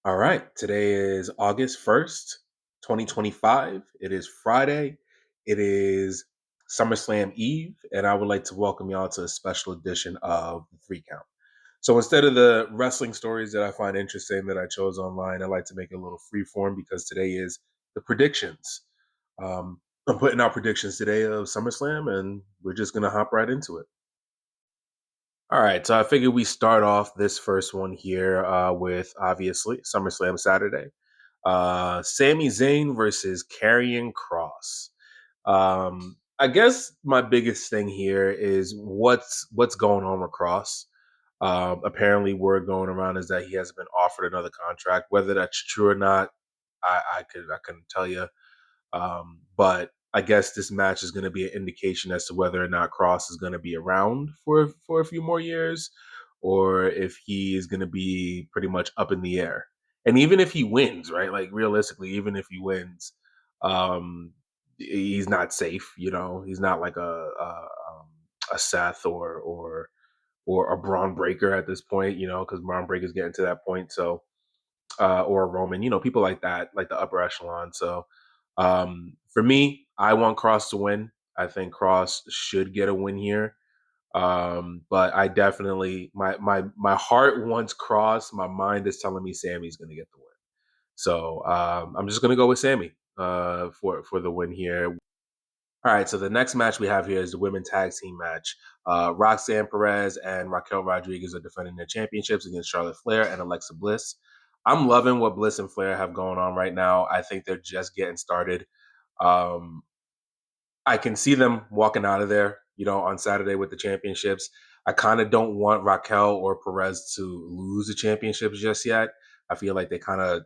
All right. Today is August 1st, 2025. It is Friday. It is SummerSlam Eve. And I would like to welcome y'all to a special edition of the Three Count. So instead of the wrestling stories that I find interesting that I chose online, I like to make it a little free form because today is the predictions. I'm putting out predictions today of SummerSlam, and we're just going to hop right into it. All right, so I figured we start off this first one here with obviously SummerSlam Saturday. Sami Zayn versus Karrion Cross. I guess my biggest thing here is what's going on with Cross. Apparently, word going around is that he has been offered another contract. Whether that's true or not, I couldn't tell you. But I guess this match is going to be an indication as to whether or not Cross is going to be around for a few more years, or if he is going to be pretty much up in the air. And even if he wins, right? Like realistically, even if he wins, um, he's not safe. He's not like a Seth or a Braun Breaker at this point. Because Braun Breaker's getting to that point. So or a Roman, people like that, like the upper echelon. So for me, I want Cross to win. I think Cross should get a win here. But I definitely my heart wants Cross. My mind is telling me Sammy's going to get the win. So I'm just going to go with Sammy for the win here. All right, so the next match we have here is the women tag team match. Roxanne Perez and Raquel Rodriguez are defending their championships against Charlotte Flair and Alexa Bliss. I'm loving what Bliss and Flair have going on right now. I think they're just getting started. Um, I can see them walking out of there, on Saturday with the championships. I kind of don't want Raquel or Perez to lose the championships just yet. I feel like they kind of,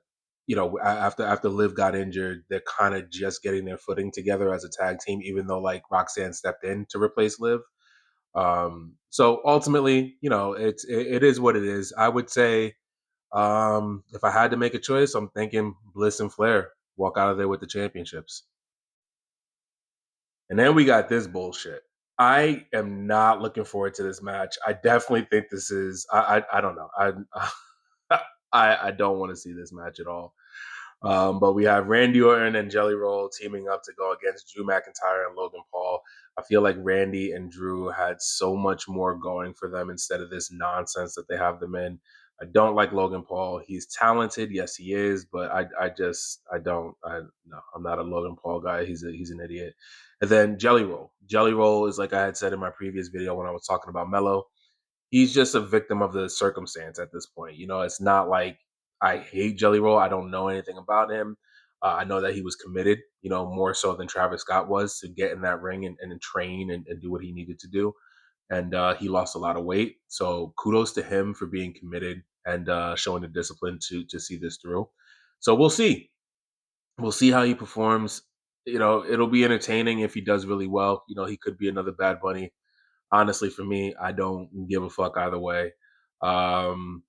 after Liv got injured, they're kind of just getting their footing together as a tag team, even though like Roxanne stepped in to replace Liv. So ultimately, it is what it is. I would say if I had to make a choice, I'm thinking Bliss and Flair walk out of there with the championships. And then we got this bullshit. I am not looking forward to this match. I definitely think this is. I don't know. I don't want to see this match at all. But we have Randy Orton and Jelly Roll teaming up to go against Drew McIntyre and Logan Paul. I feel like Randy and Drew had so much more going for them instead of this nonsense that they have them in. I don't like Logan Paul. He's talented, yes, he is, but I don't. No, I'm not a Logan Paul guy. He's an idiot. And then Jelly Roll. Jelly Roll is like I had said in my previous video when I was talking about Mello. He's just a victim of the circumstance at this point. It's not like I hate Jelly Roll. I don't know anything about him. I know that he was committed, more so than Travis Scott was to get in that ring and train and do what he needed to do. And he lost a lot of weight. So kudos to him for being committed and showing the discipline to see this through. So we'll see. We'll see how he performs. It'll be entertaining if he does really well. He could be another Bad Bunny. Honestly, for me, I don't give a fuck either way. Um,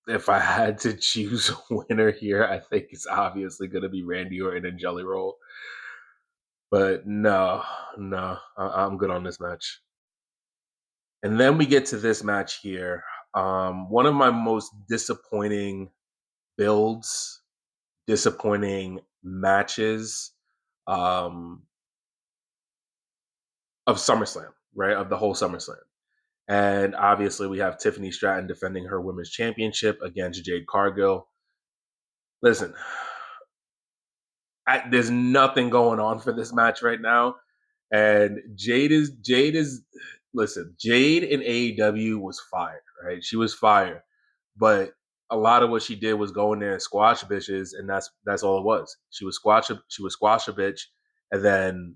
if I had to choose a winner here, I think it's obviously going to be Randy Orton and Jelly Roll. But no, I'm good on this match. And then we get to this match here. One of my most disappointing builds, disappointing matches um, of SummerSlam, right? Of the whole SummerSlam. And obviously, we have Tiffany Stratton defending her women's championship against Jade Cargill. Listen, there's nothing going on for this match right now, and Jade is. Listen, Jade in AEW was fire, right? She was fire, but a lot of what she did was go in there and squash bitches, and that's all it was. She would squash a bitch, and then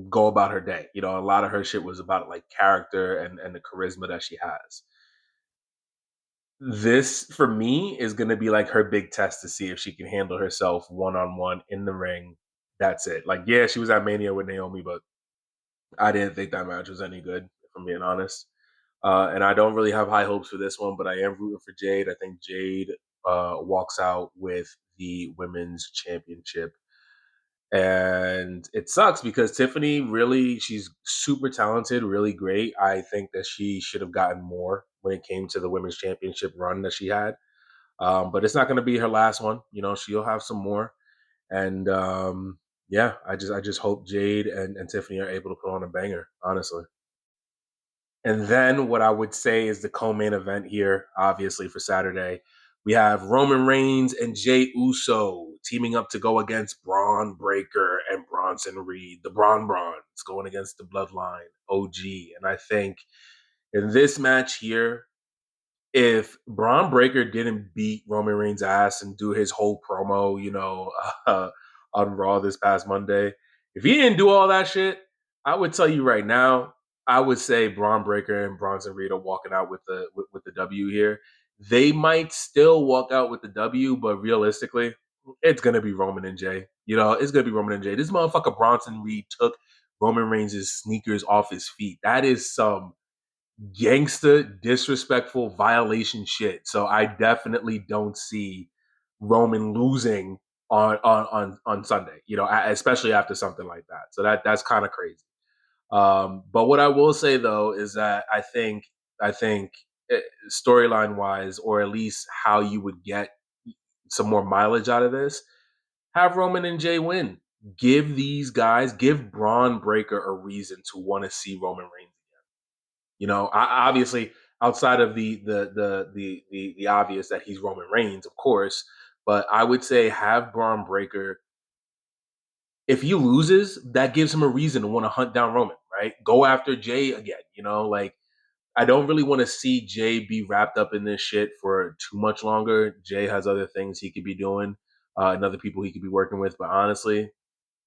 go about her day. A lot of her shit was about like character and the charisma that she has. This for me is going to be like her big test to see if she can handle herself one on one in the ring. That's it. Like, yeah, she was at Mania with Naomi, but I didn't think that match was any good, if I'm being honest. And I don't really have high hopes for this one, but I am rooting for Jade. I think Jade walks out with the women's championship. And it sucks because Tiffany really, she's super talented, really great. I think that she should have gotten more when it came to the women's championship run that she had. But it's not going to be her last one. She'll have some more. And yeah, I just hope Jade and Tiffany are able to put on a banger, honestly. And then what I would say is the co-main event here, obviously for Saturday, we have Roman Reigns and Jey Uso teaming up to go against Braun Breaker and Bronson Reed, the Brawns going against the Bloodline OG. And I think in this match here, if Braun Breaker didn't beat Roman Reigns' ass and do his whole promo, uh, on Raw this past Monday, if he didn't do all that shit, I would tell you right now, I would say Braun Breaker and Bronson Reed are walking out with the W here. They might still walk out with the W, but realistically, it's gonna be Roman and Jay. It's gonna be Roman and Jay. This motherfucker Bronson Reed took Roman Reigns' sneakers off his feet. That is some gangster, disrespectful violation shit. So I definitely don't see Roman losing on Sunday. Especially after something like that. So that's kind of crazy. But what I will say though is that I think storyline wise, or at least how you would get some more mileage out of this, have Roman and Jay win. Give Braun Breaker a reason to want to see Roman Reigns. Obviously outside of the obvious that he's Roman Reigns, of course, but I would say have Braun Breaker. If he loses, that gives him a reason to want to hunt down Roman, right? Go after Jay again. Like I don't really want to see Jay be wrapped up in this shit for too much longer. Jay has other things he could be doing, and other people he could be working with. But honestly,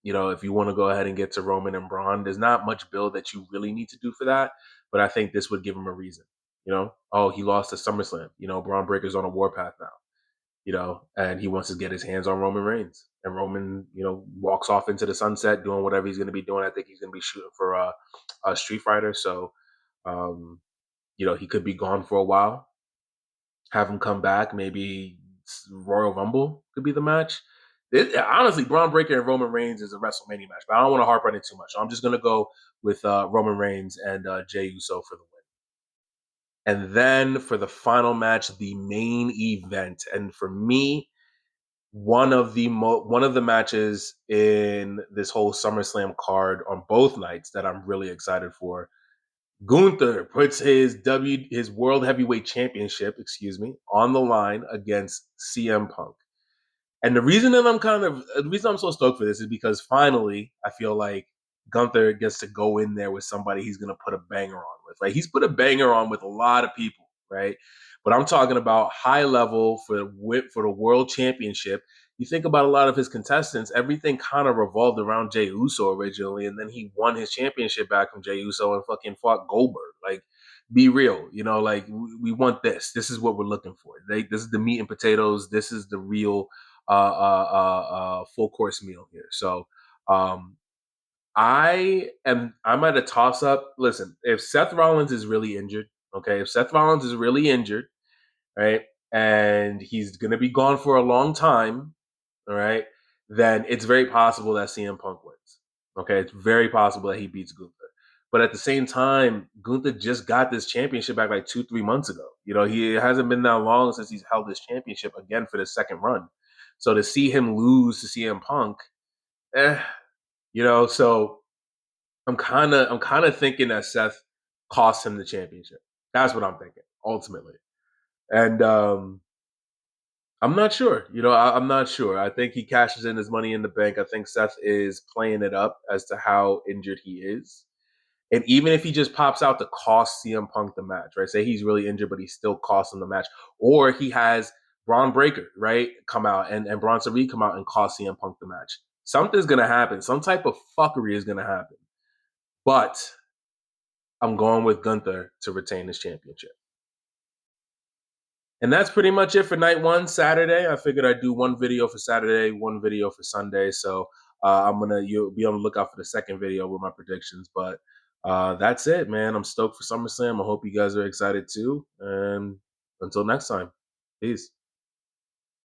if you want to go ahead and get to Roman and Braun, there's not much build that you really need to do for that. But I think this would give him a reason. Oh, he lost to SummerSlam. Braun Breaker's on a warpath now. And he wants to get his hands on Roman Reigns. And Roman, walks off into the sunset doing whatever he's going to be doing. I think he's going to be shooting for a Street Fighter. So, um, he could be gone for a while. Have him come back. Maybe Royal Rumble could be the match. Honestly, Braun Breaker and Roman Reigns is a WrestleMania match, but I don't want to harp on it too much. So I'm just going to go with Roman Reigns and Jey Uso for the win. And then for the final match, the main event, and for me, one of the matches in this whole SummerSlam card on both nights that I'm really excited for. Gunther puts his World Heavyweight Championship, on the line against CM Punk. And the reason I'm so stoked for this is because finally I feel like Gunther gets to go in there with somebody he's gonna put a banger on with. Like he's put a banger on with a lot of people, right? But I'm talking about high level for the world championship. You think about a lot of his contestants, everything kind of revolved around Jey Uso originally, and then he won his championship back from Jey Uso and fucking fought Goldberg. Like, be real, like we want this. This is what we're looking for. This is the meat and potatoes. This is the real full course meal here. So um, I'm at a toss up. Listen, if Seth Rollins is really injured, okay, if Seth Rollins is really injured, right, and he's gonna be gone for a long time, all right, then it's very possible that CM Punk wins. Okay, it's very possible that he beats Gunther. But at the same time, Gunther just got this championship back like 2-3 months ago. He hasn't been that long since he's held this championship again for the second run. So to see him lose to CM Punk, eh, so I'm kind of thinking that Seth cost him the championship. That's what I'm thinking ultimately, and I'm not sure. I'm not sure. I think he cashes in his money in the bank. I think Seth is playing it up as to how injured he is. And even if he just pops out to cost CM Punk the match, right? Say he's really injured, but he still costs him the match. Or he has Braun Breaker, right, come out and Bronson Reed come out and cost CM Punk the match. Something's going to happen. Some type of fuckery is going to happen. But I'm going with Gunther to retain his championship. And that's pretty much it for night one, Saturday. I figured I'd do one video for Saturday, one video for Sunday. So you'll be on the lookout for the second video with my predictions. But that's it, man. I'm stoked for SummerSlam. I hope you guys are excited too. And until next time, peace.